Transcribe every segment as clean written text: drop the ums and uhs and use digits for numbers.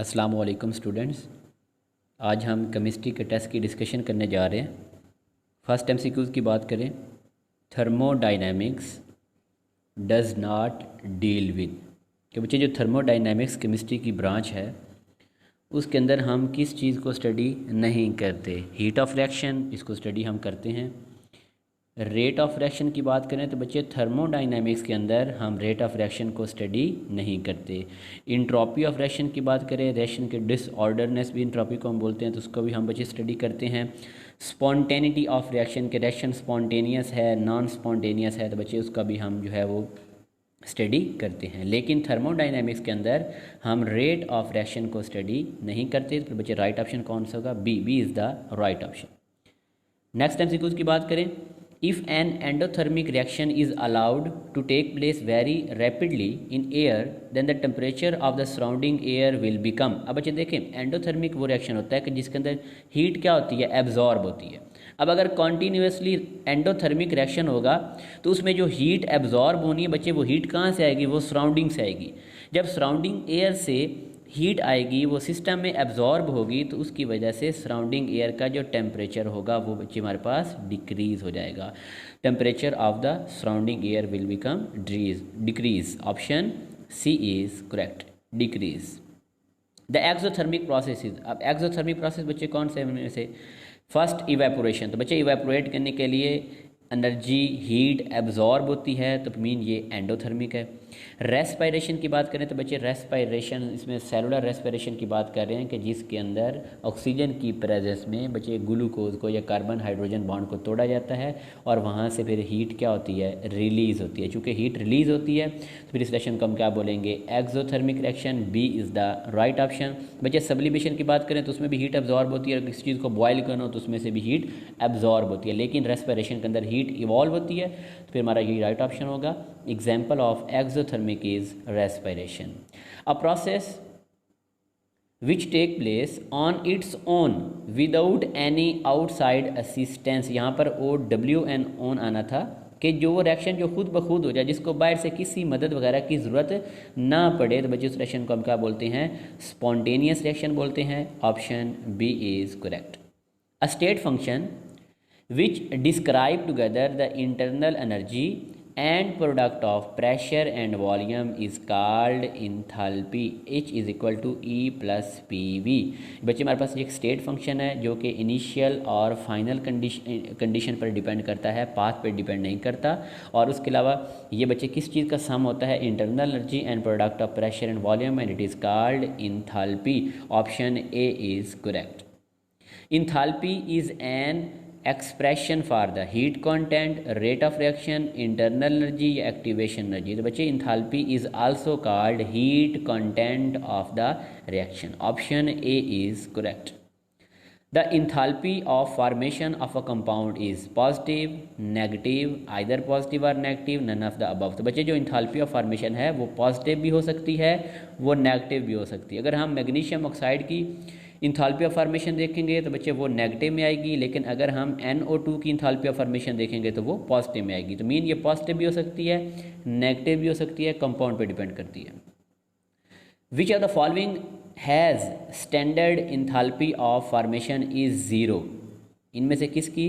अस्सलाम वालेकुम स्टूडेंट्स। आज हम केमिस्ट्री के टेस्ट की डिस्कशन करने जा रहे हैं। फर्स्ट एमसीक्यूज़ की बात करें, thermodynamics does not deal with. कि बच्चे जो थर्मोडाइनमिक्स केमिस्ट्री की ब्रांच है उसके अंदर हम किस चीज़ को स्टडी नहीं करते। हीट ऑफ रिएक्शन, इसको स्टडी हम करते हैं। रेट ऑफ रिएक्शन की बात करें तो बच्चे थर्मोडाइनमिक्स के अंदर हम रेट ऑफ रिएक्शन को स्टडी नहीं करते। इंट्रॉपी ऑफ रिएक्शन की बात करें, रिएक्शन के डिसऑर्डरनेस भी इंट्रॉपी को हम बोलते हैं, तो उसको भी हम बच्चे स्टडी करते हैं। स्पॉन्टेनिटी ऑफ रिएक्शन के रिएक्शन स्पॉन्टेनियस है, नॉन स्पॉन्टेनियस है, तो बच्चे उसका भी हम जो है वो स्टडी करते हैं। लेकिन थर्मोडाइनमिक्स के अंदर हम रेट ऑफ रिएक्शन को स्टडी नहीं करते। तो बच्चे राइट ऑप्शन कौन सा होगा? B is the right option. Next MCQs की बात करें, if an endothermic reaction is allowed to take place very rapidly in air then the temperature of the surrounding air will become। अब बच्चे देखें, endothermic वो रिएक्शन होता है कि जिसके अंदर हीट क्या होती है? एब्जॉर्ब होती है। अब अगर कॉन्टीन्यूसली एंडोथर्मिक रिएक्शन होगा तो उसमें जो हीट एब्जॉर्ब होनी है बच्चे, वो हीट कहाँ से आएगी? वो सराउंडिंग से आएगी। जब सराउंडिंग एयर से हीट आएगी, वो सिस्टम में एब्जॉर्ब होगी, तो उसकी वजह से सराउंडिंग एयर का जो टेम्परेचर होगा वो बच्चे हमारे पास डिक्रीज़ हो जाएगा। Temperature of the surrounding air will become decrease. Option C is correct, decrease. The exothermic process. अब एक्सोथर्मिक प्रोसेस बच्चे कौन से में से? First evaporation. तो बच्चे इवेपोरेट करने के लिए एनर्जी हीट एब्जॉर्ब होती है, तो मीन ये एंडोथर्मिक है। रेस्पायरेशन की बात करें तो बच्चे रेस्पायरेशन, इसमें सेलुलर रेस्पायरेशन की बात कर रहे हैं कि जिसके अंदर ऑक्सीजन की प्रेजेंस में बच्चे ग्लूकोज को या कार्बन हाइड्रोजन बॉन्ड को तोड़ा जाता है और वहाँ से फिर हीट क्या होती है? रिलीज़ होती है। चूँकि हीट रिलीज़ होती है तो फिर इस रिएक्शन को हम क्या बोलेंगे? Exothermic reaction. B is the right option. बच्चे सब्लिमेशन की बात करें तो उसमें भी हीट एब्जॉर्ब होती है, और किसी चीज़ को बॉयल करना हो तो उसमें से भी हीट एब्जॉर्ब होती है। लेकिन रेस्पायरेशन के अंदर हीट इवॉल्व होती है, तो फिर हमारा ये राइट ऑप्शन होगा। Example of exothermic is respiration. A process which take place on its own without any outside assistance। यहाँ पर ओ डब्ल्यू एन ऑन आना था कि जो वो रिएक्शन जो खुद ब खुद हो जाए, जिसको बाहर से किसी मदद वगैरह की ज़रूरत ना पड़े, तो बच्चे उस रिएक्शन को हम क्या बोलते हैं? स्पॉन्टेनियस रिएक्शन बोलते हैं। Option B is correct. A state function which describe together the internal energy and product of pressure and volume is called enthalpy। H is equal to E plus PV। बच्चे हमारे पास एक state function है जो कि initial और final condition पर depend करता है, पाथ पर डिपेंड नहीं करता। और उसके अलावा ये बच्चे किस चीज़ का सम होता है? Internal energy and product of pressure and volume, and it is called enthalpy। Option A is correct. enthalpy is an expression for the heat content, rate of reaction, internal energy या activation energy. तो बच्चे enthalpy is also called heat content of the reaction. Option A is correct. The enthalpy of formation of a compound is positive, negative, either positive और negative, none of the above. तो बच्चे जो enthalpy of formation है वो positive भी हो सकती है, वो नेगेटिव भी हो सकती है। अगर हम मैग्नीशियम ऑक्साइड की इंथैल्पी ऑफ फॉर्मेशन देखेंगे तो बच्चे वो नेगेटिव में आएगी, लेकिन अगर हम NO2 की इंथैल्पी ऑफ फॉर्मेशन देखेंगे तो वो पॉजिटिव में आएगी। तो मीन ये पॉजिटिव भी हो सकती है, नेगेटिव भी हो सकती है, कंपाउंड पे डिपेंड करती है। विच of the following has standard enthalpy of formation is zero. इनमें से किसकी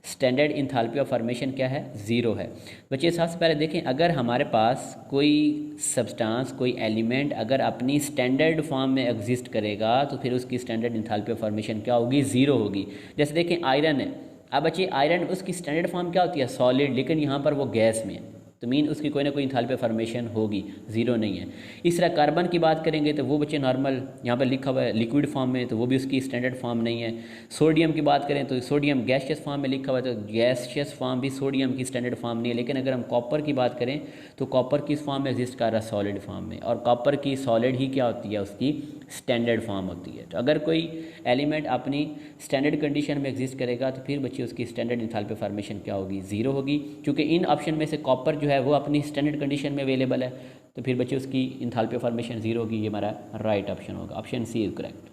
स्टैंडर्ड इंथैल्पी ऑफ फॉर्मेशन क्या है? ज़ीरो है। बच्चे सबसे पहले देखें, अगर हमारे पास कोई सब्सटेंस, कोई एलिमेंट अगर अपनी स्टैंडर्ड फॉर्म में एग्जिस्ट करेगा तो फिर उसकी स्टैंडर्ड इंथैल्पी ऑफ फॉर्मेशन क्या होगी? ज़ीरो होगी। जैसे देखें आयरन है। अब बच्चे आयरन उसकी स्टैंडर्ड फॉर्म क्या होती है? सॉलिड, लेकिन यहाँ पर वो गैस में है, तो मीन उसकी कोई ना कोई इंथैल्पी फॉर्मेशन होगी, ज़ीरो नहीं है। इस तरह कार्बन की बात करेंगे तो वो बच्चे नॉर्मल यहाँ पर लिखा हुआ है लिक्विड फॉर्म में, तो वो भी उसकी स्टैंडर्ड फॉर्म नहीं है। सोडियम की बात करें तो सोडियम गैसियस फॉर्म में लिखा हुआ है, तो गैसियस फॉर्म भी सोडियम की स्टैंडर्ड फॉर्म नहीं है। लेकिन अगर हम कॉपर की बात करें तो कॉपर किस फॉर्म में एग्जिस्ट कर रहा है? सॉलिड फॉर्म में। और कॉपर की सॉलिड ही क्या होती है? उसकी स्टैंडर्ड फॉर्म होती है। तो अगर कोई एलिमेंट अपनी स्टैंडर्ड कंडीशन में एग्जिस्ट करेगा तो फिर बच्चे उसकी स्टैंडर्ड इंथैल्पी फॉर्मेशन क्या होगी? ज़ीरो होगी। क्योंकि इन ऑप्शन में से कॉपर जो है वो अपनी स्टैंडर्ड कंडीशन में अवेलेबल है, तो फिर बच्चे उसकी इंथैल्पी फॉर्मेशन ज़ीरो होगी। ये हमारा राइट ऑप्शन होगा। Option C is correct.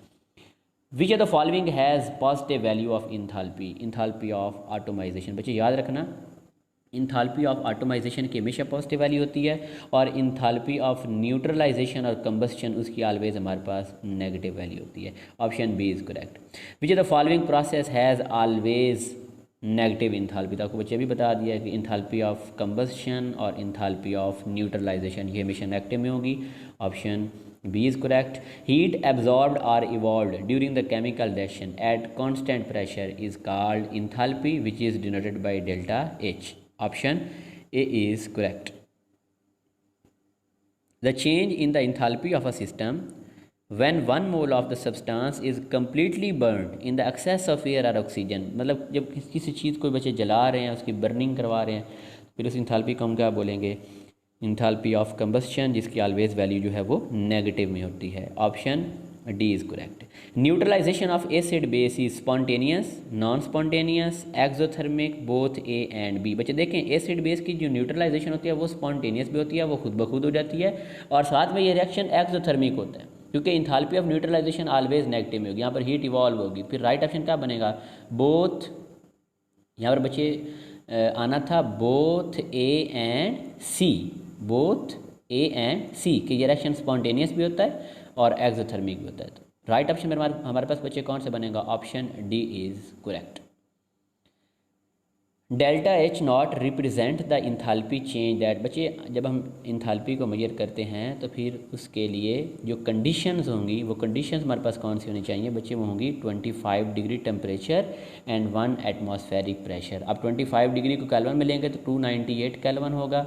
Which of the following has positive value of enthalpy? Enthalpy of atomization. बच्चे याद रखना इंथाल्पी ऑफ आटोमाइजेशन की हमेशा पॉजिटिव वैल्यू होती है, और इंथाल्पी ऑफ न्यूट्रलाइजेशन और कंबस्शन उसकी ऑलवेज हमारे पास नेगेटिव वैल्यू होती है। Option B is correct. Which of the following process has always negative enthalpy. तो आपको बच्चे भी बता दिया है कि इंथाल्पी ऑफ कंबस्शन और इंथाल्पी ऑफ न्यूट्रलाइजेशन ये हमेशा नेगेटिव में होगी। Option B is correct. Heat absorbed और evolved during the chemical reaction at constant pressure is called enthalpy which is denoted by delta H. Option A is correct. The change in the enthalpy of a system when 1 mole of the substance is completely burnt in the excess of air or oxygen, मतलब जब किसी चीज़ को बच्चे जला रहे हैं, उसकी burning करवा रहे हैं, फिर उस इंथाल्पी को हम क्या बोलेंगे? इंथाल्पी ऑफ कंबस्शन, जिसकी ऑलवेज वैल्यू जो है वो नेगेटिव में होती है। Option D is correct. Neutralization of acid base is spontaneous, non spontaneous, exothermic, both A and B. बच्चे देखें, एसिड बेस की जो न्यूट्रलाइजेशन होती है वो स्पॉन्टेनियस भी होती है, वो खुद ब खुद हो जाती है, और साथ में ये रिएक्शन एक्सोथर्मिक होता है, क्योंकि enthalpy of neutralization always negative में होगी। यहाँ पर हीट इवॉल्व होगी। फिर राइट ऑप्शन क्या बनेगा? बोथ। यहाँ पर बच्चे आना था both A and C, both A and C कि ये रिएक्शन स्पॉन्टेनियस भी होता है और एक्सोथर्मिक भी होता है। तो राइट ऑप्शन में हमारे पास बच्चे कौन से बनेगा? Option D is correct. Delta H not represent the enthalpy change that. बच्चे जब हम इंथाल्पी को मेजर करते हैं तो फिर उसके लिए जो कंडीशंस होंगी वो कंडीशंस हमारे पास कौन सी होनी चाहिए? बच्चे वो होंगी 25 degree temperature and 1 atmospheric pressure. अब 25 डिग्री को केल्विन में लेंगे तो 298 केल्विन होगा,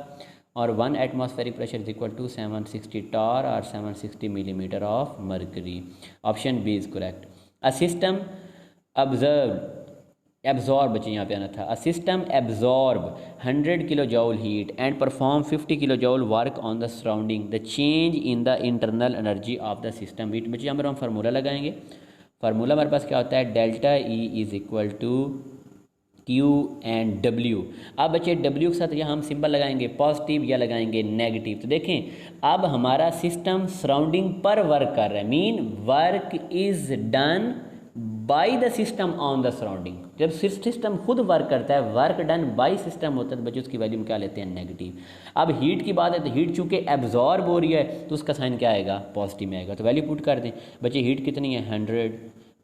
और 1 atmospheric pressure is equal to 760 torr और 760 millimetre of mercury. Option B is correct. A system absorb, बच्चे यहाँ पे आना था, a system absorb 100 kilo joule heat and perform 50 kilo joule work on the surrounding, the change in the internal energy of the system. बच्चे यहाँ पर हम formula लगाएंगे। फार्मूला हमारे पास क्या होता है? Delta E is equal to Q and W। अब बच्चे W के साथ यहाँ हम सिंबल लगाएंगे पॉजिटिव या लगाएंगे नेगेटिव। तो देखें अब हमारा सिस्टम सराउंडिंग पर वर्क कर रहा है, mean work is done by the system on the surrounding. जब सिस्टम खुद वर्क करता है, वर्क डन बाय सिस्टम होता है, तो बच्चे उसकी वैल्यू में क्या लेते हैं? नेगेटिव। अब हीट की बात है तो हीट चूँकि एब्जॉर्ब हो रही है तो उसका साइन क्या आएगा? पॉजिटिव में आएगा। तो वैल्यू पुट कर दें। बच्चे हीट कितनी है? 100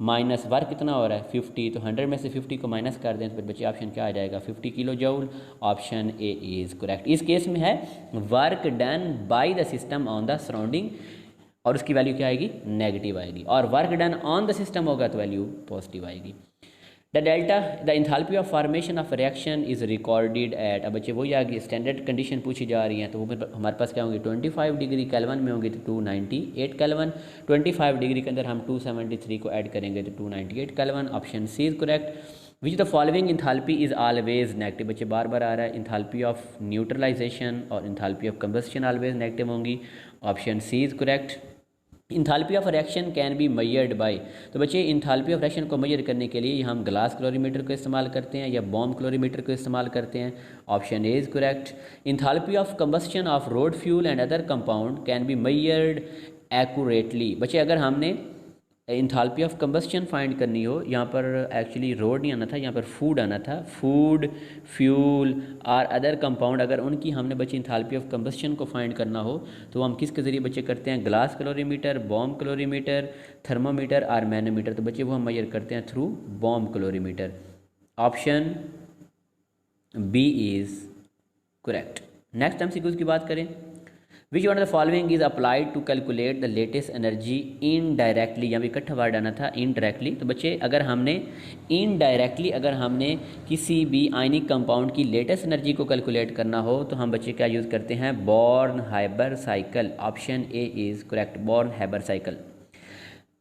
माइनस वर्क कितना हो रहा है? 50। तो 100 में से 50 को माइनस कर दें तो फिर बच्चे ऑप्शन क्या आ जाएगा? 50 kilo joule. Option A is correct. इस केस में है work done by the system on the surrounding, और उसकी वैल्यू क्या आएगी? नेगेटिव आएगी। और work done on the system होगा तो वैल्यू पॉजिटिव आएगी। The enthalpy of formation of reaction is recorded at. अब बच्चे वही आगे स्टैंडर्ड कंडीशन पूछी जा रही हैं, तो वो हमारे पास क्या होंगी? 25 डिग्री केल्विन में होंगी तो 298 केल्विन। 25 डिग्री के अंदर हम 273 को ऐड करेंगे तो 298 kelvin. Option C is correct. Which the following enthalpy is always negative. बच्चे बार बार आ रहा है, इंथाल्पी ऑफ न्यूट्रलाइजेशन और enthalpy of combustion always negative होंगी। Option C is correct. Enthalpy of reaction can be measured by. तो बच्चे इंथाल्पी ऑफ रिएक्शन को मेजर करने के लिए हम ग्लास क्लोरीमीटर को इस्तेमाल करते हैं या बॉम्ब क्लोरीमीटर को इस्तेमाल करते हैं। Option A is correct. Enthalpy of combustion of road fuel and other compound can be measured accurately. बच्चे अगर हमने इंथाल्पी ऑफ कंबस्शन फाइंड करनी हो, यहाँ पर एक्चुअली रोड नहीं आना था, यहाँ पर फूड आना था। फूड, फ्यूल और अदर कंपाउंड, अगर उनकी हमने बच्चे इंथाल्पी ऑफ कंबस्शन को फाइंड करना हो तो हम किसके ज़रिए बच्चे करते हैं? Glass calorimeter, bomb calorimeter, thermometer और मैनोमीटर। तो बच्चे वो हम मेजर करते हैं through bomb calorimeter. Option B is correct. Next MCQs की बात करें। Which one of the following is applied to calculate the lattice energy indirectly. यहाँ पे इकट्ठा वर्ड आना था इनडायरेक्टली। तो बच्चे अगर हमने इनडायरेक्टली किसी भी आयनिक कंपाउंड की लेटेस्ट एनर्जी को कैलकुलेट करना हो तो हम बच्चे क्या यूज़ करते हैं? Born Haber cycle. Option A is correct, Born Haber cycle.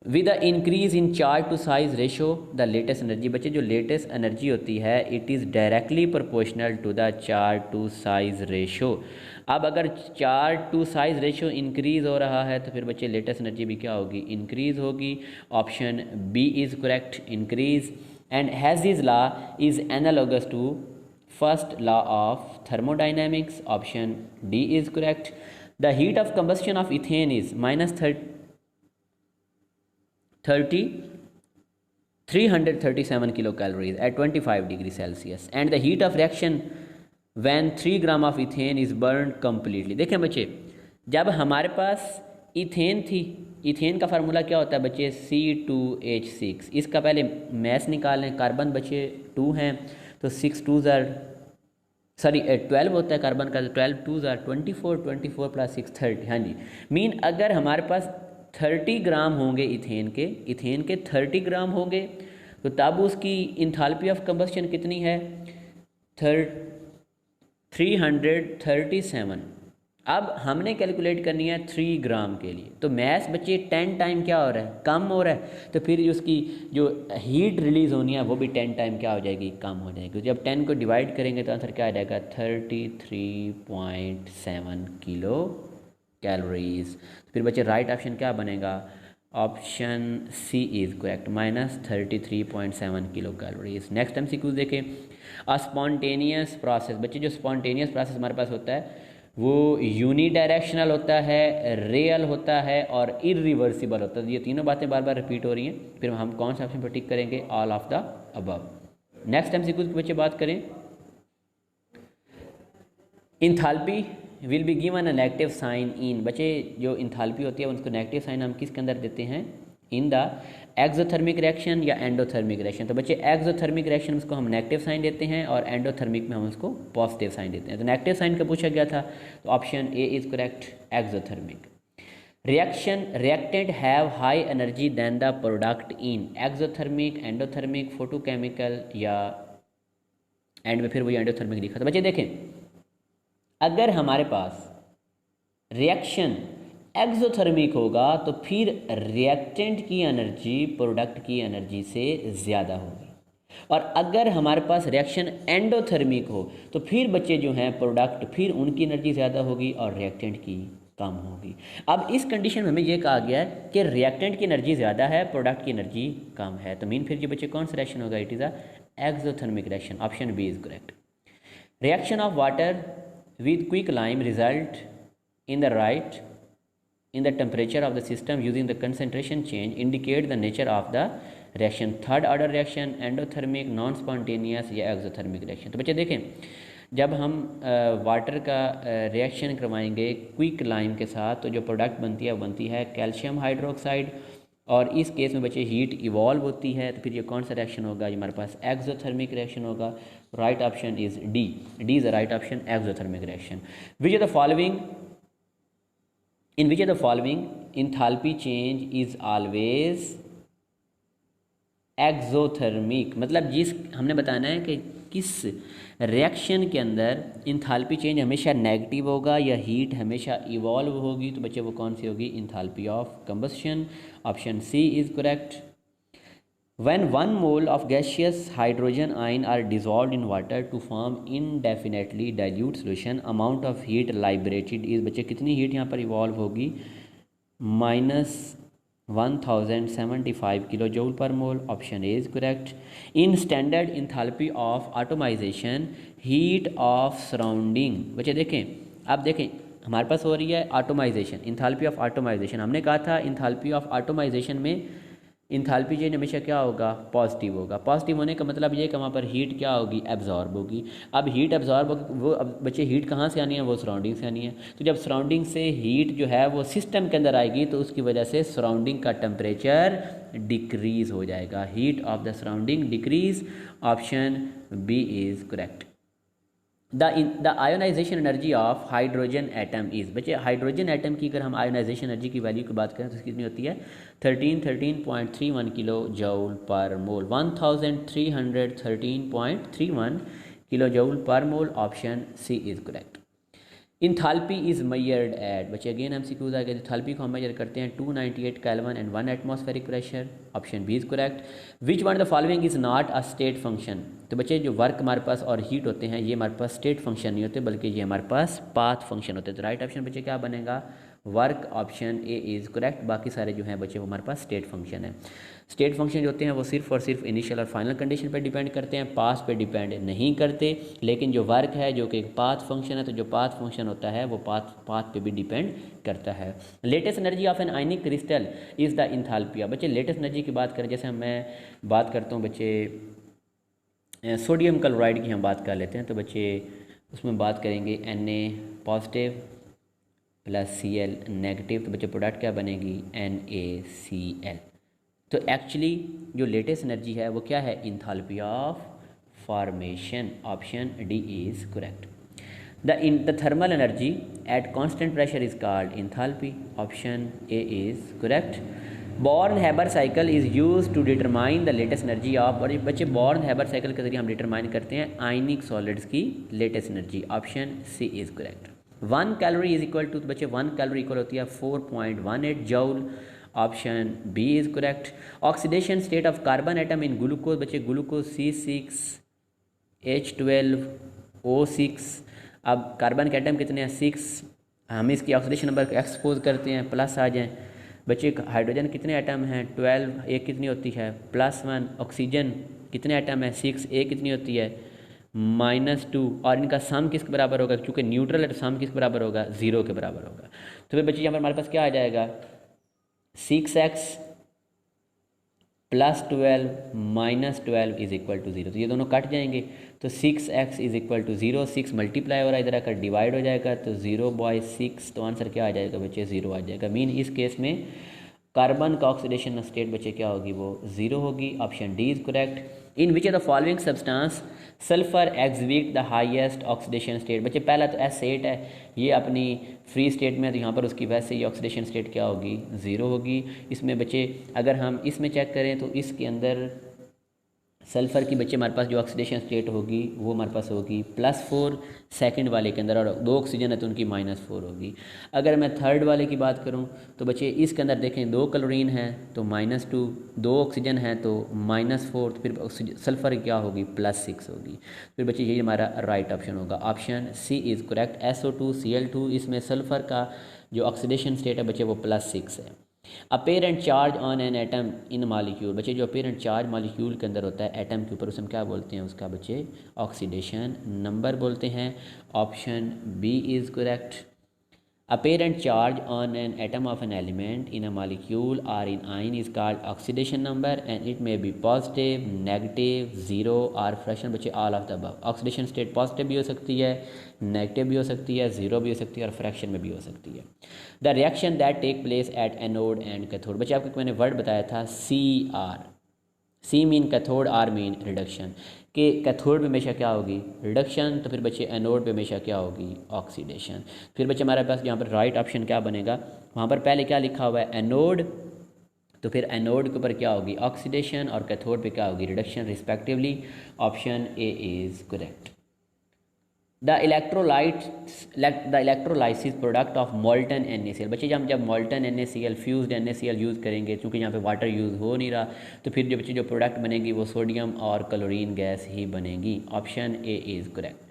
With the increase in charge to size ratio the lattice energy. बच्चे जो लेटेस्ट एनर्जी होती है it is directly proportional to the charge to size ratio. अब अगर charge to size ratio increase हो रहा है तो फिर बच्चे लेटेस्ट एनर्जी भी क्या होगी? इंक्रीज होगी। Option B is correct, increase. And Hess law is analogous to first law of thermodynamics. Option D is correct. The heat of combustion of ethane is -337 kilocalories at 25 degrees Celsius, and the heat of reaction when 3 gram of ethane is burn completely. देखें बच्चे, जब हमारे पास ethane थी, ethane का formula क्या होता है बच्चे, C2H6। इसका पहले मैस निकालें, कार्बन बच्चे 2 हैं तो 6 2 सॉरी 12 होता है कार्बन का, तो 12 2 24, 24 प्लस 6 30। हाँ जी, मीन अगर हमारे पास 30 ग्राम होंगे इथेन के 30 ग्राम होंगे तो तब उसकी इंथाल्पी ऑफ कंबस्शन कितनी है, 337। अब हमने कैलकुलेट करनी है 3 ग्राम के लिए, तो मैस बच्चे 10 टाइम क्या हो रहा है, कम हो रहा है, तो फिर उसकी जो हीट रिलीज़ होनी है वो भी 10 टाइम क्या हो जाएगी, कम हो जाएगी। जब 10 को डिवाइड करेंगे तो आंसर क्या आ जाएगा, 33.7 किलो कैलोरीज। फिर बच्चे राइट ऑप्शन क्या बनेगा, option C is correct, -33.7 kilo calories. Next MCQ देखें, अ स्पॉन्टेनियस प्रोसेस। बच्चे जो स्पॉन्टेनियस प्रोसेस हमारे पास होता है वो यूनिडायरेक्शनल होता है, रियल होता है और इरिवर्सिबल होता है। ये तीनों बातें बार बार रिपीट हो रही हैं। फिर हम कौन सा ऑप्शन पर टिक करेंगे, all of the above. Next MCQ की बच्चे बात करें, enthalpy will be given a negative sign in. बच्चे जो इंथाल्पी होती है उसको नेगेटिव साइन हम किसके अंदर देते हैं, इन द एक्सोथर्मिक रिएक्शन या एंडोथर्मिक रिएक्शन। तो बच्चे एक्सोथर्मिक रिएक्शन में उसको हम नेगेटिव साइन देते हैं और एंडोथर्मिक में हम उसको पॉजिटिव साइन देते हैं। तो नेगेटिव साइन का पूछा गया था, तो option A is correct, exothermic. Reaction reactant have high energy than the product in, exothermic, endothermic, photochemical या एंड में फिर वही एंडोथर्मिक लिखा। तो बच्चे देखें, अगर हमारे पास रिएक्शन एक्सोथर्मिक होगा तो फिर रिएक्टेंट की एनर्जी प्रोडक्ट की एनर्जी से ज़्यादा होगी, और अगर हमारे पास रिएक्शन एंडोथर्मिक हो तो फिर बच्चे जो हैं प्रोडक्ट, फिर उनकी एनर्जी ज़्यादा होगी और रिएक्टेंट की कम होगी। अब इस कंडीशन में हमें यह कहा गया है कि रिएक्टेंट की एनर्जी ज़्यादा है, प्रोडक्ट की एनर्जी कम है, तो मीन फिर जो बच्चे कौन सा रिएक्शन होगा, it is a exothermic reaction, option B is correct. Reaction of water with quicklime result in the temperature of the system using the concentration change indicate the nature of the reaction, third order reaction, endothermic, non spontaneous या exothermic reaction. तो बच्चे देखें, जब हम water का reaction करवाएंगे quick lime के साथ तो जो प्रोडक्ट बनती है वो बनती है कैल्शियम हाइड्रोक्साइड, और इस केस में बच्चे हीट इवॉल्व होती है, तो फिर ये कौन सा रिएक्शन होगा, ये हमारे पास एक्सोथर्मिक रिएक्शन होगा। Right option is D, D is the right option, exothermic reaction. Which are the following, in which are the following enthalpy change is always exothermic, मतलब जिस हमने बताना है कि किस रिएक्शन के अंदर इंथाल्पी चेंज हमेशा नेगेटिव होगा या हीट हमेशा इवॉल्व होगी, तो बच्चे वो कौन सी होगी, enthalpy of combustion, option C is correct. When 1 mole of gaseous hydrogen ion are dissolved in water to form indefinitely dilute solution, amount of heat liberated is, बच्चे कितनी हीट यहाँ पर इवॉल्व होगी, -1075 kilo joule per mole, option A is correct. In standard enthalpy of automisation heat of surrounding, बच्चे देखें, आप देखें हमारे पास हो रही है ऑटोमाइजेशन, इंथाल्पी ऑफ ऑटोमाइजेशन। हमने कहा था इंथाल्पी ऑफ ऑटोमाइजेशन में इंथाल्पी चेंज हमेशा क्या होगा, पॉजिटिव होगा। पॉजिटिव होने का मतलब ये कि वहाँ पर हीट क्या होगी, एब्जॉर्ब होगी। अब हीट एब्जॉर्ब होगी, वो अब बच्चे हीट कहाँ से आनी है, वो सराउंडिंग से आनी है। तो जब सराउंडिंग से हीट जो है वो सिस्टम के अंदर आएगी तो उसकी वजह से सराउंडिंग का टेम्परेचर डिक्रीज़ हो जाएगा, heat of the surrounding decrease, option B is correct. The ionization energy of hydrogen atom is, बच्चे हाइड्रोजन एटम की अगर हम आयोनाइजेशन एनर्जी की वैल्यू की बात करें तो कितनी होती है, 13.31 kilo joule per mole, 1313.31 kilo joule per mole, option C is correct. Enthalpy is measured at, बच्चे अगेन MCQs आ गए, इंथाल्पी को हम मेजर करते हैं 298 kelvin and 1 atmospheric pressure, option B is correct. Which one the following is not a state function, तो बच्चे जो वर्क हमारे पास और हीट होते हैं ये हमारे पास स्टेट फंक्शन नहीं होते बल्कि ये हमारे पास पाथ फंक्शन होते हैं। तो राइट ऑप्शन बच्चे क्या बनेगा, work, option A is correct. बाकी सारे जो हैं बच्चे वो हमारे पास स्टेट फंक्शन है। स्टेट फंक्शन जो होते हैं वो सिर्फ और सिर्फ इनिशियल और फाइनल कंडीशन पर डिपेंड करते हैं, पास पे डिपेंड नहीं करते। लेकिन जो वर्क है जो कि एक पाथ फंक्शन है, तो जो पाथ फंक्शन होता है वो पाथ पे भी डिपेंड करता है। Lattice energy of an ionic crystal is the enthalpy, बच्चे लेटेस्ट एनर्जी की बात करें, जैसे मैं बात करता हूँ बच्चे सोडियम क्लोराइड की हम बात कर लेते हैं, तो बच्चे उसमें बात करेंगे Na positive plus Cl negative, तो बच्चे प्रोडक्ट क्या बनेगी NaCl। तो एक्चुअली जो लेटेस्ट एनर्जी है वो क्या है, enthalpy of formation. Option D is correct. The thermal energy at constant pressure is called enthalpy. Option A is correct. Born Haber cycle is use to determine the lattice energy of, और बच्चे born Haber cycle के जरिए हम determine करते हैं ionic solids की lattice energy. Option C is correct. 1 calorie is equal to, बच्चे 1 calorie equal होती है 4.18 joule. Option B is correct. Oxidation state of carbon atom in glucose, बच्चे ग्लूकोज C6H12O6। अब कार्बन के एटम कितने हैं 6, हम इसकी ऑक्सीडेशन नंबर को एक्सपोज करते हैं प्लस आ जाएं। बच्चे हाइड्रोजन कितने एटम हैं 12, एक कितनी होती है +1। ऑक्सीजन कितने एटम है 6, एक कितनी होती है -2। और इनका सम किसके बराबर होगा, क्योंकि न्यूट्रल है तो सम किसके बराबर होगा 0 के बराबर होगा। तो फिर बच्चे यहाँ पर हमारे पास क्या आ जाएगा 6x +12 -12 इज इक्वल टू 0। तो ये दोनों कट जाएंगे, तो 6x is equal to 0, 6 multiply हो रहा है इधर आकर डिवाइड हो जाएगा, तो 0/6, तो आंसर क्या आ जाएगा बच्चे 0 आ जाएगा। मीन इस केस में कार्बन का ऑक्सीडेशन स्टेट बच्चे क्या होगी वो 0 होगी। Option D is correct. In which of the following substance sulphur exhibit the highest oxidation state, बच्चे पहला तो S8 है, ये अपनी फ्री स्टेट में, तो यहाँ पर उसकी वैसे ही ऑक्सीडेशन स्टेट क्या होगी 0 होगी। इसमें बच्चे अगर हम इसमें चेक करें तो इसके अंदर सल्फ़र की बच्चे हमारे पास जो ऑक्सीडेशन स्टेट होगी वो हमारे पास होगी +4 सेकंड वाले के अंदर, और 2 ऑक्सीजन है तो उनकी -4 होगी। अगर मैं थर्ड वाले की बात करूं तो बच्चे इसके अंदर देखें 2 क्लोरीन है तो -2, 2 ऑक्सीजन है तो -4, तो फिर सल्फ़र क्या होगी +6 होगी। फिर बच्चे यही हमारा राइट ऑप्शन होगा। Option C is correct. SO2Cl2 इसमें सल्फ़र का जो ऑक्सीडेशन स्टेट है बच्चे वो +6 है। Apparent charge on an atom in molecule, बच्चे जो अपेरेंट चार्ज मॉलिक्यूल के अंदर होता है एटम के ऊपर उसे हम क्या बोलते हैं, उसका बच्चे ऑक्सीडेशन नंबर बोलते हैं। Option B is correct. Apparent charge on an atom of an element in a molecule or in ion is called oxidation number and it may be positive, negative, 0 or fraction, बच्चे all of the above। Oxidation state positive भी हो सकती है, negative भी हो सकती है, 0 भी हो सकती है और फ्रैक्शन में भी हो सकती है। The reaction that take place at anode and cathode, बच्चे आपको मैंने वर्ड बताया था CR, C mean cathode, R mean reduction, कि कैथोड पे हमेशा क्या होगी रिडक्शन, तो फिर बच्चे एनोड पे हमेशा क्या होगी ऑक्सीडेशन। फिर बच्चे हमारे पास यहाँ पर राइट ऑप्शन क्या बनेगा, वहाँ पर पहले क्या लिखा हुआ है एनोड, तो फिर एनोड के ऊपर क्या होगी ऑक्सीडेशन और कैथोड पे क्या होगी reduction respectively. Option A is correct. The electrolysis product of molten NaCl, बच्चे जब molten NaCl fused NaCl use करेंगे, क्योंकि यहाँ पे वाटर यूज़ हो नहीं रहा, तो फिर जो बच्चे जो प्रोडक्ट बनेगी वो सोडियम और क्लोरीन गैस ही बनेगी। Option A is correct.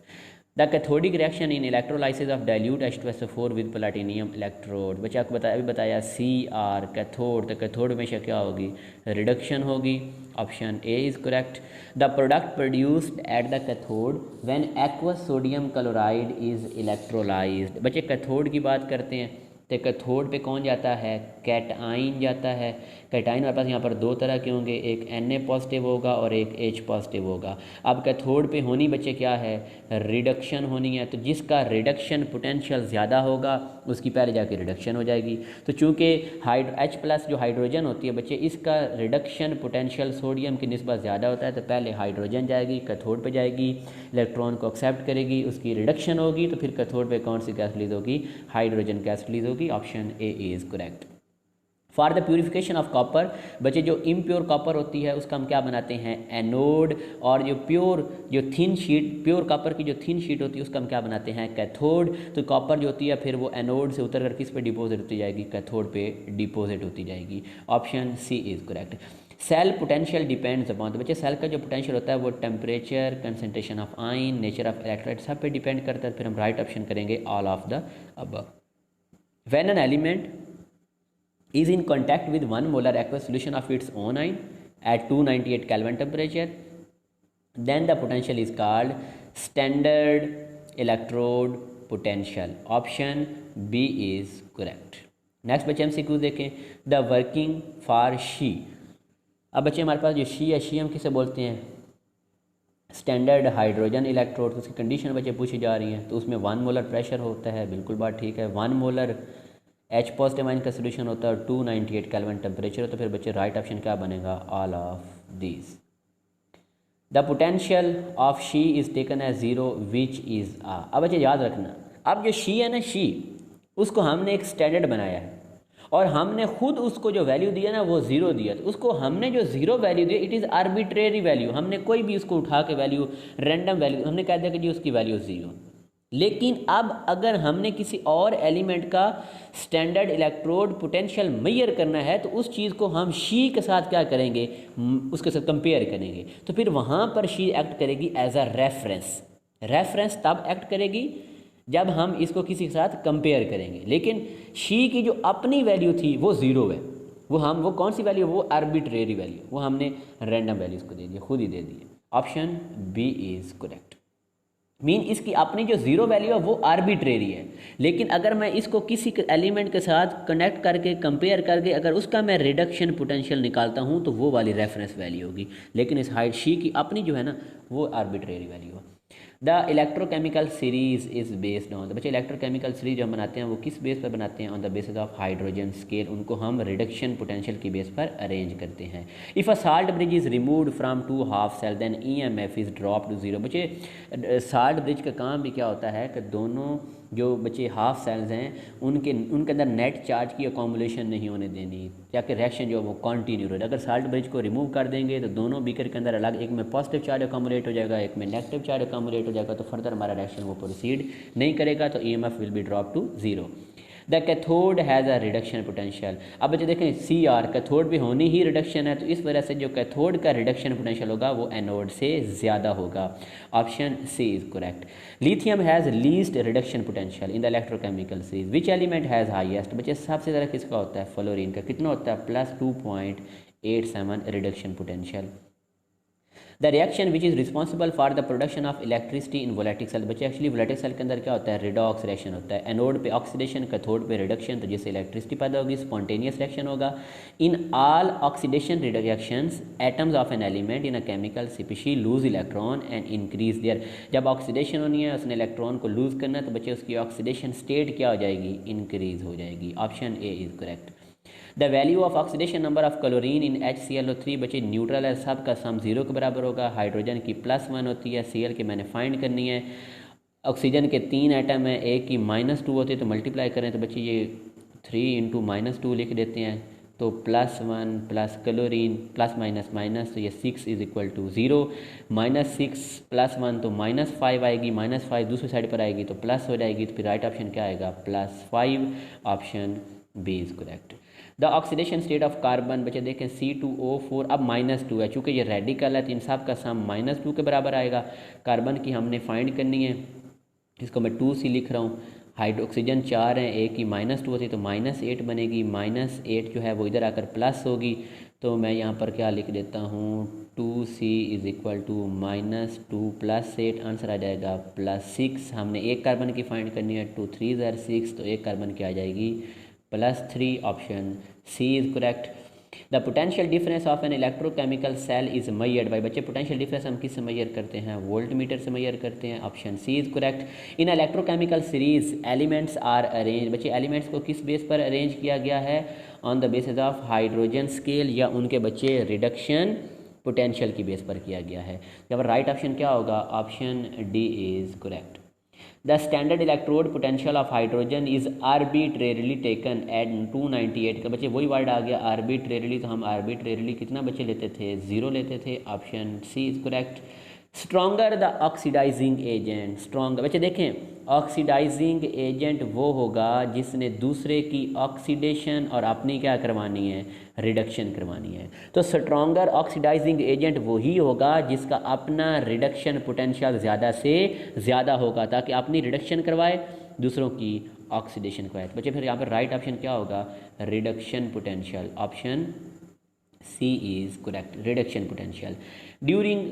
The cathodic reaction in electrolysis of dilute H2SO4 with platinum electrode, बच्चे आपको अभी बताया CR कैथोड, तो कैथोड हमेशा क्या होगी रिडक्शन होगी। Option A is correct. The product produced at the cathode when aqueous sodium chloride is electrolysed, बच्चे कैथोड की बात करते हैं तो कैथोड पे कौन जाता है कैटाइन जाता है। कैटाइन हमारे पास यहाँ पर 2 तरह के होंगे, एक Na पॉजिटिव होगा और एक H पॉजिटिव होगा। अब कैथोड पे होनी बच्चे क्या है रिडक्शन होनी है, तो जिसका रिडक्शन पोटेंशियल ज़्यादा होगा उसकी पहले जाके रिडक्शन हो जाएगी। तो चूँकि H+ जो हाइड्रोजन होती है बच्चे इसका रिडक्शन पोटेंशियल सोडियम की निस्बत ज़्यादा होता है, तो पहले हाइड्रोजन जाएगी कैथोड पे जाएगी, इलेक्ट्रॉन को एक्सेप्ट करेगी, उसकी रिडक्शन होगी, तो फिर कैथोड पे कौन सी गैस रिलीज होगी हाइड्रोजन गैस रिलीज होगी। Option A is correct. For the purification of copper, बच्चे जो इम्प्योर कॉपर होती है उसका हम क्या बनाते हैं एनोड, और जो थिन शीट प्योर कॉपर की जो थिन शीट होती है उसका हम क्या बनाते हैं कैथोड। तो कॉपर जो होती है फिर वो एनोड से उतर कर किस पे डिपोजिट होती जाएगी कैथोड पे डिपोजिट होती जाएगी। Option C is correct. Cell potential depends upon, तो बच्चे सेल का जो पोटेंशियल होता है वो temperature, concentration of ion, nature of electrolyte सब पे डिपेंड करता है। फिर हम राइट ऑप्शन करेंगे all of the above. When an element is in contact with 1 molar aqueous solution of its own ion at 298 Kelvin temperature, then the potential is called standard electrode potential. Option B is correct. Next बच्चे MCQ देखें, the working for she. अब बच्चे हमारे पास जो she है, she हम किसे बोलते हैं स्टैंडर्ड हाइड्रोजन इलेक्ट्रोड, उसकी कंडीशन बच्चे पूछी जा रही हैं, तो उसमें 1 मोलर प्रेशर होता है, बिल्कुल बात ठीक है। 1 मोलर H पॉजिटिव आयन का सोल्यूशन होता है और 298 केल्विन टेम्परेचर होता है। फिर बच्चे राइट ऑप्शन क्या बनेगा? All of these. The potential of SHE is taken as zero which is a. अब बच्चे याद रखना, अब जो शी है ना, शी उसको हमने एक स्टैंडर्ड बनाया है और हमने खुद उसको जो वैल्यू दिया ना वो ज़ीरो दिया, तो उसको हमने जो ज़ीरो वैल्यू दिया इट इज़ आर्बिट्रेरी वैल्यू। हमने कोई भी उसको उठा के वैल्यू, रैंडम वैल्यू हमने कह दिया कि जी उसकी वैल्यू ज़ीरो। लेकिन अब अगर हमने किसी और एलिमेंट का स्टैंडर्ड इलेक्ट्रोड पोटेंशियल मेजर करना है तो उस चीज़ को हम शी के साथ क्या करेंगे? उसके साथ कंपेयर करेंगे। तो फिर वहाँ पर शी एक्ट करेगी एज अ रेफरेंस। रेफरेंस तब एक्ट करेगी जब हम इसको किसी के साथ कंपेयर करेंगे। लेकिन शी की जो अपनी वैल्यू थी वो ज़ीरो है। वो कौन सी वैल्यू? वो आर्बिट्रेरी वैल्यू, वो हमने रैंडम वैल्यूज़ को दे दिया, खुद ही दे दिए। Option B is correct. Mean इसकी अपनी जो ज़ीरो वैल्यू है वो आर्बिट्रेरी है, लेकिन अगर मैं इसको किसी एलिमेंट के साथ कनेक्ट करके कंपेयर करके अगर उसका मैं रिडक्शन पोटेंशियल निकालता हूँ तो वो वाली रेफरेंस वैल्यू होगी। लेकिन इस हाइट शी की अपनी जो है ना वो आर्बिट्रेरी वैल्यू है। The electrochemical series is based on, बच्चे इलेक्ट्रोकेमिकल सीरीज जो हम बनाते हैं वो किस बेस पर बनाते हैं? On the basis of hydrogen scale. उनको हम रिडक्शन पोटेंशियल की बेस पर अरेंज करते हैं। If a salt bridge is removed from two half cell then EMF is drop to zero. बच्चे साल्ट ब्रिज का काम भी क्या होता है कि दोनों जो बच्चे हाफ सेल्स हैं उनके अंदर नेट चार्ज की अकोमोलेशन नहीं होने देनी, ताकि रिएक्शन जो वो कंटिन्यू रहे। अगर साल्ट ब्रिज को रिमूव कर देंगे तो दोनों बीकर के अंदर अलग, एक में पॉजिटिव चार्ज अकोमोलेट हो जाएगा, एक में नेगेटिव चार्ज अकोमोलेट हो जाएगा, तो फर्दर हमारा रिएक्शन वो प्रोसीड नहीं करेगा, तो EMF will be drop to zero. The cathode has a reduction potential. अब बच्चे देखें CR कैथोड भी होनी ही रिडक्शन है, तो इस वजह से जो कैथोड का रिडक्शन पोटेंशियल होगा वो एनोड से ज़्यादा होगा। Option C is correct. Lithium has least reduction potential in the electrochemical series. Which element has highest? बच्चे सबसे ज़्यादा किसका होता है? फ्लोरीन का। कितना होता है? +2.87 reduction potential. The reaction which is responsible for the production of electricity in voltaic cell. बच्चे एक्चुअली वोलेटिक सेल के अंदर क्या होता है? रिडॉक्स रिएक्शन होता है। एनोड पे ऑक्सीडेशन, कैथोड पे रिडक्शन, तो जिससे इलेक्ट्रिसिटी पैदा होगी, स्पॉन्टेनियस रिएक्शन होगा। In all oxidation reactions atoms of an element in a chemical species loose electron and increase their. जब ऑक्सीडेशन होनी है, उसने इलेक्ट्रॉन को लूज करना है, तो बच्चे उसकी ऑक्सीडेशन स्टेट क्या हो जाएगी? इंक्रीज हो जाएगी। Option A is correct. The value of oxidation number of chlorine in HClO3। बच्चे न्यूट्रल है, सब का सम ज़ीरो के बराबर होगा। हाइड्रोजन की +1 होती है, Cl की मैंने फाइंड करनी है। ऑक्सीजन के 3 एटम है, एक की -2 होती है, तो मल्टीप्लाई करें तो बच्चे ये 3 × -2 लिख देते हैं, तो +1 plus chlorine plus minus minus, तो ये 6 इज़ इक्वल टू 0। -6 +1 तो -5 आएगी, -5 दूसरी साइड पर आएगी तो प्लस हो जाएगी, तो फिर राइट ऑप्शन क्या आएगा? +5। Option B is correct. The oxidation state of carbon. बच्चे देखें C2O4 अब -2 है, चूँकि ये रेडिकल है तो इन सब का सम -2 के बराबर आएगा। कार्बन की हमने फाइंड करनी है, इसको मैं 2C लिख रहा हूँ। हाइड्रोक्सीजन 4 हैं, एक की -2 होती है तो -8 बनेगी। -8 जो है वो इधर आकर प्लस होगी, तो मैं यहाँ पर क्या लिख देता हूँ? 2C is equal to -2 + 8, answer आ जाएगा +6। हमने एक कार्बन की फाइंड करनी है, 2 3 ज़ार 6, तो एक कार्बन की आ जाएगी +3। Option C is correct. The potential difference of an electrochemical cell is measured by. बच्चे पोटेंशियल डिफरेंस हम किससे मेजर करते हैं? वोल्ट मीटर से मेजर करते हैं। Option C is correct. In electrochemical series elements are arrange. बच्चे एलिमेंट्स को किस बेस पर अरेंज किया गया है? On the basis of hydrogen scale, या उनके बच्चे रिडक्शन पोटेंशियल की बेस पर किया गया है। जब राइट ऑप्शन क्या होगा? Option D is correct. The standard electrode potential of hydrogen is arbitrarily taken at 298 का। बच्चे वही वर्ड आ गया आर्बिट्रेरली, तो हम आर्बिट्रेरली कितना बच्चे लेते थे? 0 लेते थे। Option C is correct. Stronger the oxidizing agent. Stronger बच्चे देखें, ऑक्सीडाइजिंग एजेंट वो होगा जिसने दूसरे की ऑक्सीडेशन और अपनी क्या करवानी है? रिडक्शन करवानी है। तो स्ट्रॉन्गर ऑक्सीडाइजिंग एजेंट वही होगा जिसका अपना रिडक्शन पोटेंशियल ज़्यादा से ज़्यादा होगा, ताकि अपनी रिडक्शन करवाए, दूसरों की ऑक्सीडेशन करवाए। तो बच्चे फिर यहाँ पर राइट ऑप्शन क्या होगा? Reduction potential. Option C is correct, reduction potential. During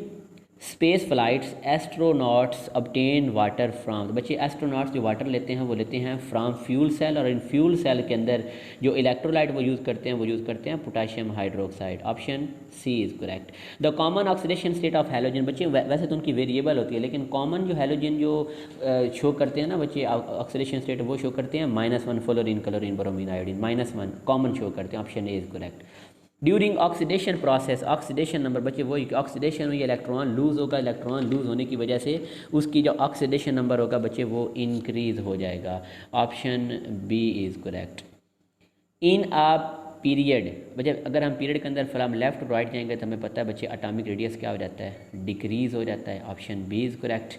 space flights astronauts obtain water from, तो बच्चे एस्ट्रोनॉट्स जो वाटर लेते हैं वो लेते हैं फ्राम फ्यूल सेल, और इन फ्यूल सेल के अंदर जो इलेक्ट्रोलाइट वो यूज़ करते हैं वो यूज़ करते हैं potassium hydroxide. Option C is correct. The common oxidation state of halogen, बच्चे वैसे तो उनकी वेरिएबल होती है, लेकिन कॉमन जो हैलोजन जो शो करते हैं ना बच्चे ऑक्सीडेशन स्टेट, वो शो करते हैं -1 fluorine chlorine bromine iodine, -1 common show करते हैं। Option A is correct. During oxidation process, oxidation number बच्चे वही ऑक्सीडेशन हुई, इलेक्ट्रॉन लूज़ होगा, इलेक्ट्रॉन लूज़ होने की वजह से उसकी जो ऑक्सीडेशन नंबर होगा बच्चे वो इंक्रीज़ हो जाएगा। Option B is correct. In a period, बच्चे अगर हम पीरियड के अंदर फ्रॉम लेफ्ट टू राइट जाएंगे तो हमें पता है बच्चे एटॉमिक रेडियस क्या हो जाता है, डिक्रीज़ हो जाता है। Option B is correct.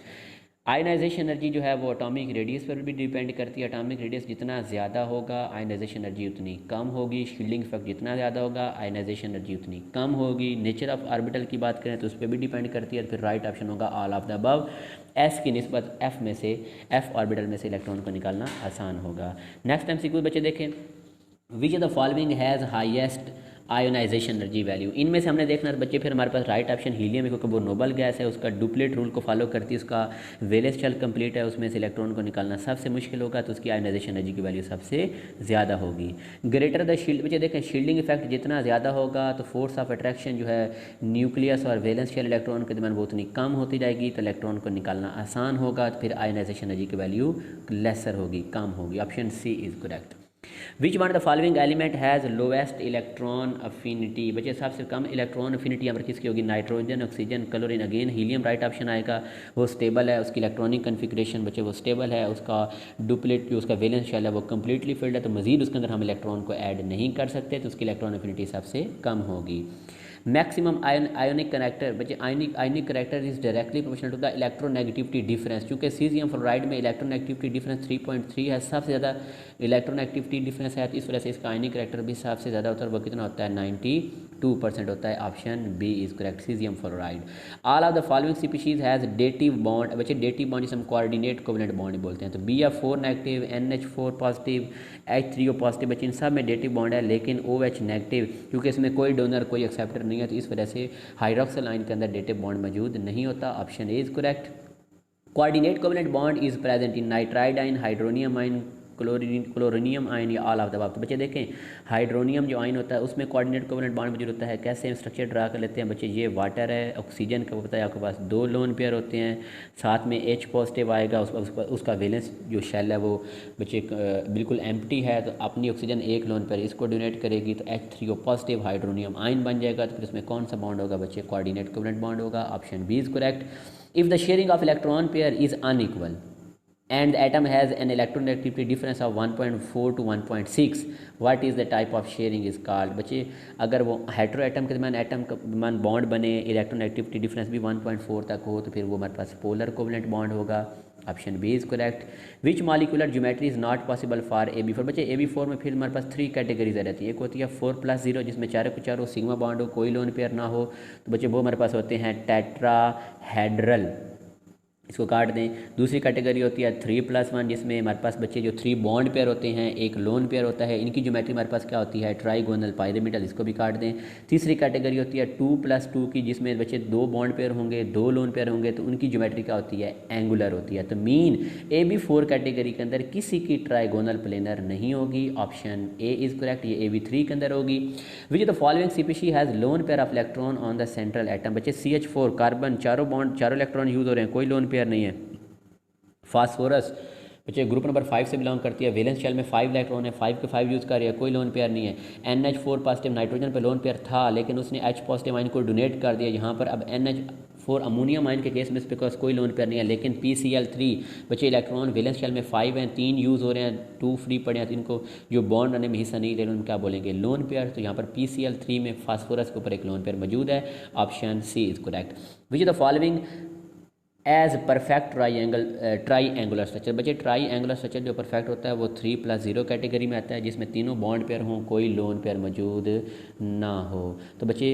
Ionization energy जो है वो एटॉमिक रेडियस पर भी डिपेंड करती है। एटॉमिक रेडियस जितना ज़्यादा होगा आयनाइजेशन एनर्जी उतनी कम होगी। शील्डिंग इफेक्ट जितना ज़्यादा होगा आयनाइजेशन एनर्जी उतनी कम होगी। नेचर ऑफ ऑर्बिटल की बात करें तो उस पर भी डिपेंड करती है। फिर राइट ऑप्शन होगा all of the above. S की निस्बत एफ में से, एफ ऑर्बिटल में से इलेक्ट्रॉन को निकालना आसान होगा। नेक्स्ट MCQ बच्चे देखें, which of the following has highest ionization energy value. इनमें से हमने देखना बच्चे, फिर हमारे पास राइट ऑप्शन हीलियम है क्योंकि वो नोबल गैस है, उसका डुप्लेट रूल को फॉलो करती है, उसका वैलेंस शेल कंप्लीट है, उसमें से इलेक्ट्रॉन को निकालना सबसे मुश्किल होगा, तो उसकी आयोनाइजेशन एनर्जी की वैल्यू सबसे ज़्यादा होगी। ग्रेटर द शील्ड, बच्चे देखें शील्डिंग इफेक्ट जितना ज़्यादा होगा तो फोर्स ऑफ अट्रैक्शन जो है न्यूक्लियस और वैलेंस शेल इलेक्ट्रॉन के दरमियान वो उतनी कम होती जाएगी, तो इलेक्ट्रॉन को निकालना आसान होगा, तो फिर आयोनाइजेशन एनर्जी की वैल्यू लेसर होगी, कम होगी। Option C is correct. Which one of the following element has lowest electron affinity, बच्चे सबसे कम इलेक्ट्रॉन अफिनिटी यहाँ पर किसकी होगी, nitrogen, oxygen, chlorine, again helium right option आएगा। वो स्टेबल है, उसकी इलेक्ट्रॉनिक कन्फिग्रेशन बच्चे वो स्टेबल है, उसका डुप्लेट जो उसका वैलेंस शेल है वो कम्प्लीटली फिल्ड है, तो मजीद उसके अंदर हम इलेक्ट्रॉन को ऐड नहीं कर सकते, तो उसकी इलेक्ट्रॉन अफिनिटी सबसे कम होगी। मैक्सिमम आयोनिक कनेक्टर, बच्चे ionic character is directly proportional to the electronegativity difference. चूँकि सीजियम फ्लोराइड में इलेक्ट्रोनेगेटिविटी डिफरेंस 3.3 है, सबसे ज़्यादा इलेक्ट्रोनेगेटिविटी डिफरेंस है, तो इस वजह से इसका आयनिक करेक्टर भी सबसे ज़्यादा होता है। वो कितना होता है, 92% होता है। Option B is correct, caesium fluoride. All of the following species has dative bond, बच्चे डेटिव बॉन्ड जिसे हम कोऑर्डिनेट कोवेलेंट बॉन्ड बोलते हैं, तो BF4 negative, NH4 positive, H3O positive, बच्चे इन सब में डेटिव बॉन्ड है, लेकिन OH नेगेटिव, क्योंकि इसमें कोई डोनर कोई एक्सेप्टर नहीं है, तो इस वजह से हाइड्रोक्सिल आयन के अंदर डेटिव बॉन्ड मौजूद नहीं होता। Option A is correct. Coordinate covalent bond is present in nitride ion, hydronium ion, chloronium ion या ऑल ऑफ द अबव। तो बच्चे देखें हाइड्रोनियम जो आयन होता है उसमें कोऑर्डिनेट कोवेलेंट बॉन्ड मौजूद होता है। कैसे हम स्ट्रक्चर ड्रा कर लेते हैं बच्चे, ये वाटर है, ऑक्सीजन का पता है आपके पास 2 लोन पेयर होते हैं, साथ में H पॉजिटिव आएगा, उसका वैलेंस जो शेल है वो बच्चे बिल्कुल एम्प्टी है, तो अपनी ऑक्सीजन 1 लोन पेयर इसको डोनेट करेगी, तो H3O पॉजिटिव हाइड्रोनियम आयन बन जाएगा, तो फिर उसमें कौन सा बॉन्ड होगा बच्चे, कोऑर्डिनेट कोवेलेंट बॉन्ड होगा। Option B is correct. If the sharing of electron pair is unequal and the atom has an electronegativity difference of 1.4 to 1.6, what is the type of sharing is called। बच्चे अगर वो hetero atom के दरमियान atom के दरमियान bond बने, electronegativity difference भी 1.4 तक हो, तो फिर वो हमारे पास पोलर कोवेलेंट बॉन्ड होगा। Option B is correct. Which molecular geometry is not possible for AB4, बच्चे AB4 में फिर हमारे पास 3 कैटेगरीज रहती है। एक होती है 4+0 जिसमें चारों को चारों सिग्मा बॉन्ड हो, कोई लोन पेयर ना हो, तो बच्चे वो हमारे पास होते हैं टेट्राहेड्रल, इसको काट दें। दूसरी कैटेगरी होती है 3+1 जिसमें हमारे पास बच्चे जो 3 बॉन्ड पेयर होते हैं, एक लोन पेयर होता है, इनकी ज्योमेट्री हमारे पास क्या होती है, ट्राइगोनल पायरामिडल, इसको भी काट दें। तीसरी कैटेगरी होती है 2+2 की जिसमें बच्चे 2 बॉन्ड पेयर होंगे, 2 लोन पेयर होंगे, तो उनकी ज्योमेट्री क्या होती है, एंगुलर होती है। तो मीन AB4 कैटेगरी के अंदर किसी की ट्राइगोनल प्लेनर नहीं होगी। ऑप्शन ए इज़ करेक्ट, ये AB3 के अंदर होगी। विच the following species has lone pair of electron on the central atom, बच्चे CH4 कार्बन, चारों बॉन्ड चारों इलेक्ट्रॉन यूज़ हो रहे हैं, कोई लोन पेयर नहीं है। फास्फोरस बच्चे ग्रुप नंबर 5 से बिलोंग करती है, वैलेंस शेल में 5 इलेक्ट्रॉन है, 5 के 5 यूज़ कर रही है, कोई लोन पेयर नहीं है। NH4 पॉजिटिव नाइट्रोजन पे लोन पेयर था, लेकिन उसने H पॉजिटिव आयन को डोनेट कर दिया। यहाँ पर अब NH4 अमोनियम आयन के केस में इसके पास कोई लोन पेयर नहीं है, लेकिन PCl3 बच्चे इलेक्ट्रॉन वैलेंस शेल में 5 हैं, 3 यूज़ हो रहे हैं, 2 फ्री पड़े हैं, तो इनको जो बॉन्ड रहने में हिस्सा नहीं ले रहे, क्या बोलेंगे, लोन पेयर। तो यहाँ पर PCl3 में फास्फोरस के ऊपर एक लोन पेयर मौजूद है। Option C is correct. Which is the following as perfect triangular structure, बच्चे ट्राईएंगुलर स्ट्रक्चर जो परफेक्ट होता है वो 3+0 कैटेगरी में आता है, जिसमें तीनों बॉन्ड पेयर हों, कोई लोन पेयर मौजूद ना हो। तो बच्चे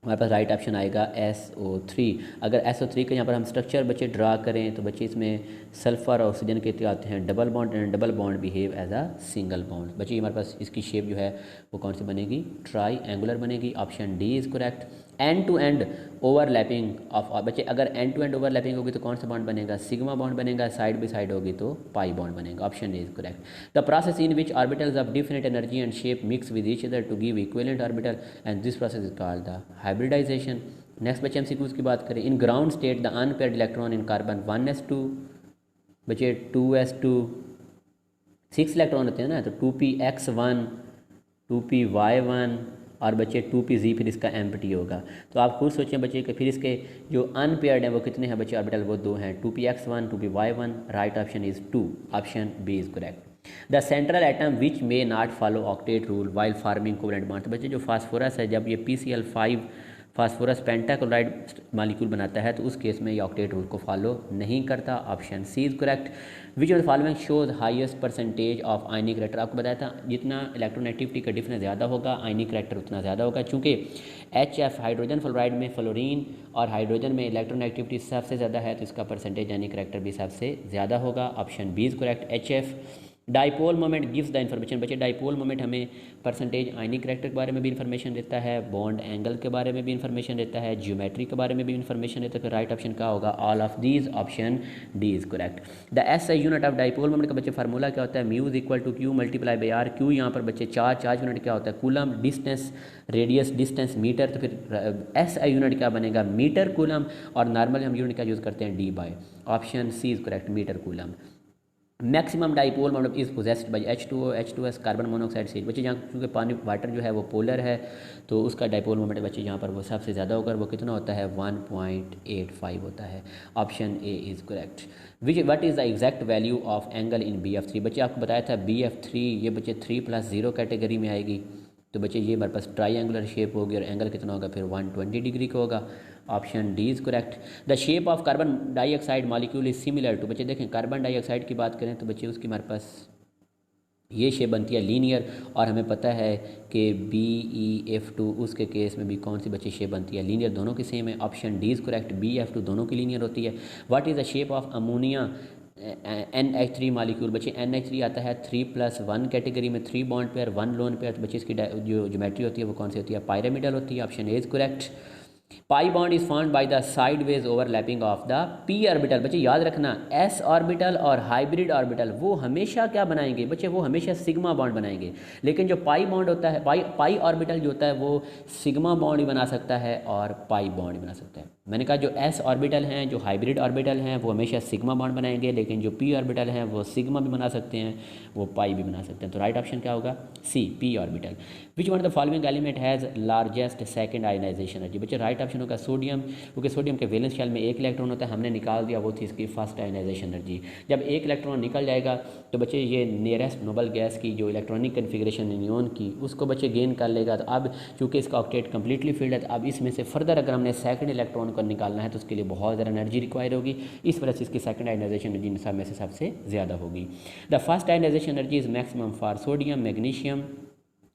हमारे पास राइट ऑप्शन आएगा SO3। अगर SO3 का यहाँ पर हम स्ट्रक्चर बच्चे ड्रा करें तो बच्चे इसमें सल्फर और ऑक्सीजन के आते हैं double bond, and double bond behave as a single bond. बच्चे हमारे पास इसकी शेप जो है वो कौन सी बनेगी, ट्राईएंगुलर बनेगी। Option D is correct. And to end overlapping of, बच्चे अगर एंड टू एंड ओवरलैपिंग होगी तो कौन सा बॉन्ड बनेगा, सिग्मा बॉन्ड बनेगा, साइड बाई साइड होगी तो पाई बॉन्ड बनेगा। Option is correct. The process in which orbitals of different energy and shape mix with each other to give equivalent orbital and this process is called the hybridization. Next बच्चे MCQs की बात करें। In ground state the unpaired electron in carbon 1s2, बच्चे 2s2, 6 electron होते हैं ना, तो 2px1, 2py1 और बच्चे 2pz, फिर इसका एम्प्टी होगा। तो आप खुद सोचें बच्चे कि फिर इसके जो अनपेयर्ड हैं वो कितने हैं बच्चे ऑर्बिटल, वो 2 हैं, 2px1, 2py1। Right option is 2, option B is correct. The central atom which may not follow octet rule while forming covalent bond. तो बच्चे जो फास्फोरस है, जब ये PCl5 फास्फोरस पेंटाक्लोराइड मालिक्यूल बनाता है तो उस केस में ये ऑक्टेट रूल को फॉलो नहीं करता। Option C is correct. Which of the following shows highest percentage of ionic character. आपको बताया था जितना इलेक्ट्रोनेगेटिविटी का डिफरेंस ज़्यादा होगा आयनिक करेक्टर उतना ज़्यादा होगा, चूँकि HF हाइड्रोजन फ्लोराइड में फ्लोरीन और हाइड्रोजन में इलेक्ट्रोनेगेटिविटी सबसे ज़्यादा है, तो इसका परसेंटेज आयनिक करेक्टर भी सबसे ज़्यादा होगा। Option B is correct, HF। Dipole moment gives the information. बच्चे डाइपोल मोमेंट हमें परसेंटेज आयनिक करेक्टर के बारे में भी इन्फॉर्मेशन देता है, बॉन्ड एंगल के बारे में भी इन्फॉर्मेशन देता है, ज्योमेट्री के बारे में भी इन्फॉर्मेशन देता है। तो राइट ऑप्शन क्या होगा, all of these, option D is correct. The SI unit of dipole moment का बच्चे फार्मूला क्या होता है, mu is equal to q multiply by r. Q यहाँ पर बच्चे चार्ज यूनिट क्या होता है, coulomb, distance, radius, distance, metre. तो फिर SI यूनिट क्या बनेगा, मीटर कूलम, और नॉर्मल हम यूनिट क्या यूज़ करते हैं, debye. Option C is correct, metre coulomb. Maximum dipole moment is possessed by H2O, H2S, carbon monoxide से। बच्चे जहाँ क्योंकि पानी वाटर जो है वो पोलर है तो उसका डाइपोल मोमेंट बच्चे यहाँ पर वो सबसे ज़्यादा होकर वो कितना होता है, 1.85 होता है। Option A is correct. What is the exact value of angle in BF3। बच्चे आपको बताया था BF3 ये बच्चे 3+0 कैटेगरी में आएगी, तो बच्चे ये हमारे पास ट्राईएंगुलर शेप होगी और एंगल कितना होगा, फिर 120 डिग्री का होगा। Option D is correct. The shape of carbon dioxide molecule is similar to. बच्चे देखें कार्बन डाइऑक्साइड की बात करें तो बच्चे उसकी हमारे पास ये शेप बनती है लीनियर, और हमें पता है कि BeF2 उसके केस में भी कौन सी बच्चे शेप बनती है, लीनियर, दोनों की सेम है। Option D is correct, BeF2 दोनों की लीनियर होती है। What is the shape of ammonia NH3 molecule. बच्चे NH3 आता है 3+1 कैटेगरी में, 3 बॉन्ड पेयर 1 लोन पेयर। तो बच्चे इसकी जो ज्योमेट्री होती है वो कौन सी होती है, पायरामिडल होती है। Option A is correct. Pi bond is found by the sideways overlapping of the p orbital. बच्चे याद रखना s ऑर्बिटल और हाइब्रिड ऑर्बिटल वो हमेशा क्या बनाएंगे बच्चे, वो हमेशा सिग्मा बॉन्ड बनाएंगे। लेकिन जो पाई बॉन्ड होता है, पाई ऑर्बिटल जो होता है वो सिग्मा बॉन्ड भी बना सकता है और पाई बॉन्ड भी बना सकता है। मैंने कहा जो s ऑर्बिटल हैं, जो हाइब्रिड ऑर्बिटल हैं वो हमेशा सिग्मा बॉन्ड बनाएंगे, लेकिन जो p ऑर्बिटल हैं वो सिग्मा भी बना सकते हैं, वो पाई भी बना सकते हैं। तो राइट ऑप्शन क्या होगा, C, p orbital. Which one of the following element has largest second ionization energy. बच्चे राइट ऑप्शन होगा सोडियम, क्योंकि सोडियम के वैलेंस शेल में 1 इलेक्ट्रॉन होता है, हमने निकाल दिया, वो थी इसकी फर्स्ट आयनाइजेशन एनर्जी। जब 1 इलेक्ट्रॉन निकल जाएगा तो बच्चे ये नियरेस्ट नोबल गैस की जो इलेक्ट्रॉनिक कन्फिग्रेशन नियॉन की उसको बच्चे गेन कर लेगा। तो अब चूँकि इसका ऑक्टेट कम्प्लीटली फील्ड है, तो अब इसमें से फर्दर अगर हमने सेकंड इलेक्ट्रॉन को निकालना है तो उसके लिए बहुत ज़्यादा एनर्जी रिक्वायर होगी, इस वजह से इसकी सेकंड आयनाइजेशन एनर्जी सब में से सबसे ज़्यादा होगी। The first ionization energy is maximum for sodium, magnesium,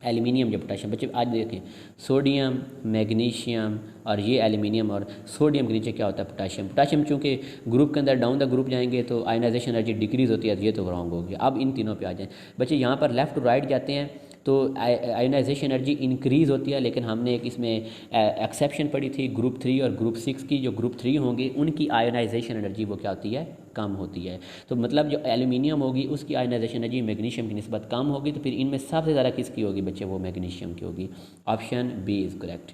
aluminium या पोटाशियम। बच्चे आज देखें सोडियम, मैग्नीशियम और ये एल्यूमिनियम, और सोडियम के नीचे क्या होता है, पोटाशियम। पोटाशियम चूँकि ग्रुप के अंदर डाउन द ग्रुप जाएंगे तो आयनाइजेशन एनर्जी डिक्रीज़ होती है, तो ये तो रॉन्ग होगी। अब इन तीनों पे आ जाएं बच्चे, यहाँ पर लेफ़्ट टू राइट जाते हैं तो आयनाइजेशन एनर्जी इंक्रीज़ होती है, लेकिन हमने एक इसमें एक्सेप्शन पढ़ी थी ग्रुप 3 और ग्रुप 6 की। जो ग्रुप 3 होंगे उनकी आयनाइजेशन एनर्जी वो क्या होती है, कम होती है। तो मतलब जो एल्यूमिनियम होगी उसकी आयनाइजेशन एनर्जी मैग्नीशियम की निस्बत कम होगी, तो फिर इनमें सबसे ज़्यादा किसकी होगी बच्चे, वो मैग्नीशियम की होगी। Option B is correct.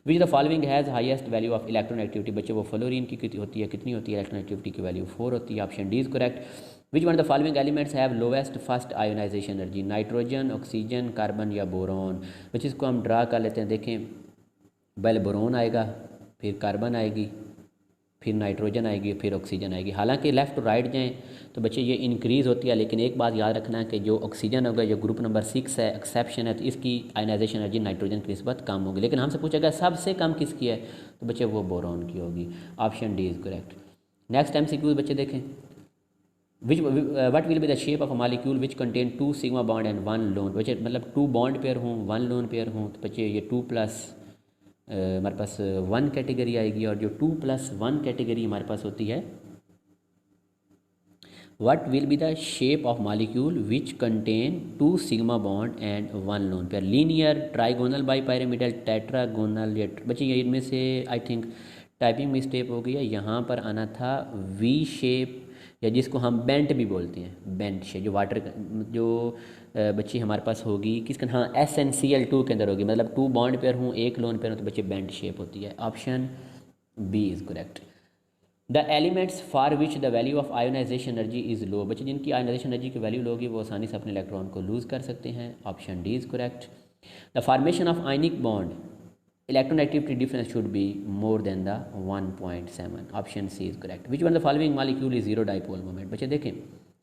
Which the following has highest value of electron activity. बच्चे वो फ्लोरीन की कितनी होती है, कितनी होती है इलेक्ट्रॉन एक्टिविटी की वैल्यू 4 होती है। Option D is correct. Which one of the following elements have lowest first ionization energy, nitrogen, oxygen, carbon या बोरॉन। बच्चे इसको हम ड्रा कर लेते हैं, देखें पहले बोरॉन आएगा, फिर कार्बन आएगी, फिर नाइट्रोजन आएगी, फिर ऑक्सीजन आएगी। हालांकि लेफ़्ट टू राइट जाएँ तो बच्चे ये इंक्रीज़ होती है, लेकिन एक बात याद रखना है कि जो ऑक्सीजन होगा, जो ग्रुप नंबर 6 है, एक्सेप्शन है, तो इसकी आयनाइजेशन एनर्जी नाइट्रोजन की निस्बत कम होगी। लेकिन हमसे पूछेगा सबसे कम किसकी है, तो बच्चे वो बोरॉन की होगी। Option D is correct. Next MCQ बच्चे देखें, what will be the shape of a molecule which contain 2 sigma bond and 1 loan. बच्चे मतलब 2 बॉन्ड पेयर हों, 1 लोन पेयर हों, तो बच्चे ये 2+ हमारे पास 1 कैटेगरी आएगी, और जो 2+1 कैटेगरी हमारे पास होती है What will be the shape of molecule which contain 2 sigma bond and 1 lone pair? Linear, trigonal, bipyramidal, tetragonal या बच्चे ये इनमें से आई थिंक टाइपिंग मिस्टेक हो गई है। यहाँ पर आना था वी शेप, या जिसको हम बेंट भी बोलते हैं, बेंट शेप, जो वाटर जो बच्ची हमारे पास होगी किसका, हाँ SnCl2 के अंदर होगी, मतलब 2 बॉन्ड पेयर हूँ, 1 लोन पेयर हो, तो बच्चे बेंट शेप होती है। Option B is correct. The elements for which the value of ionization energy is low, बच्चे जिनकी आयोनाइजेशन एनर्जी की वैल्यू लो होगी वो आसानी से अपने इलेक्ट्रॉन को लूज़ कर सकते हैं। Option D is correct. The formation of ionic bond electronegativity difference should be more than the 1.7. Option C is correct. Which one the following molecule is zero dipole moment, बच्चे देखें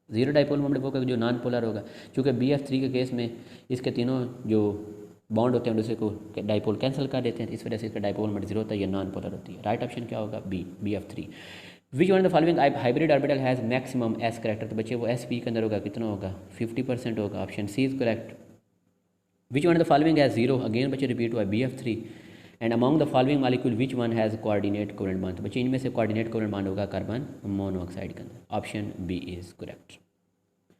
zero dipole moment वो होगा जो non polar होगा, चूँकि BF3 के case में इसके तीनों जो बॉन्ड होते हैं दूसरे को डाइपोल कैंसिल कर देते हैं, इस वजह से इसका डाइपोल मोमेंट जीरो होता है, ये नॉन पोलर होती है। राइट ऑप्शन क्या होगा, B BF3। Which one the following hybrid orbital has maximum s character, तो बच्चे वो SP के अंदर होगा, कितना होगा 50% होगा। Option C is correct. Which one the following has zero, again बच्चे रिपीट हुआ BF3। And among the following molecule which one has coordinate covalent bond, तो बच्चे इनमें से कोऑर्डिनेट कोवेलेंट बॉन्ड होगा कार्बन मोनोऑक्साइड के अंदर। Option B is correct.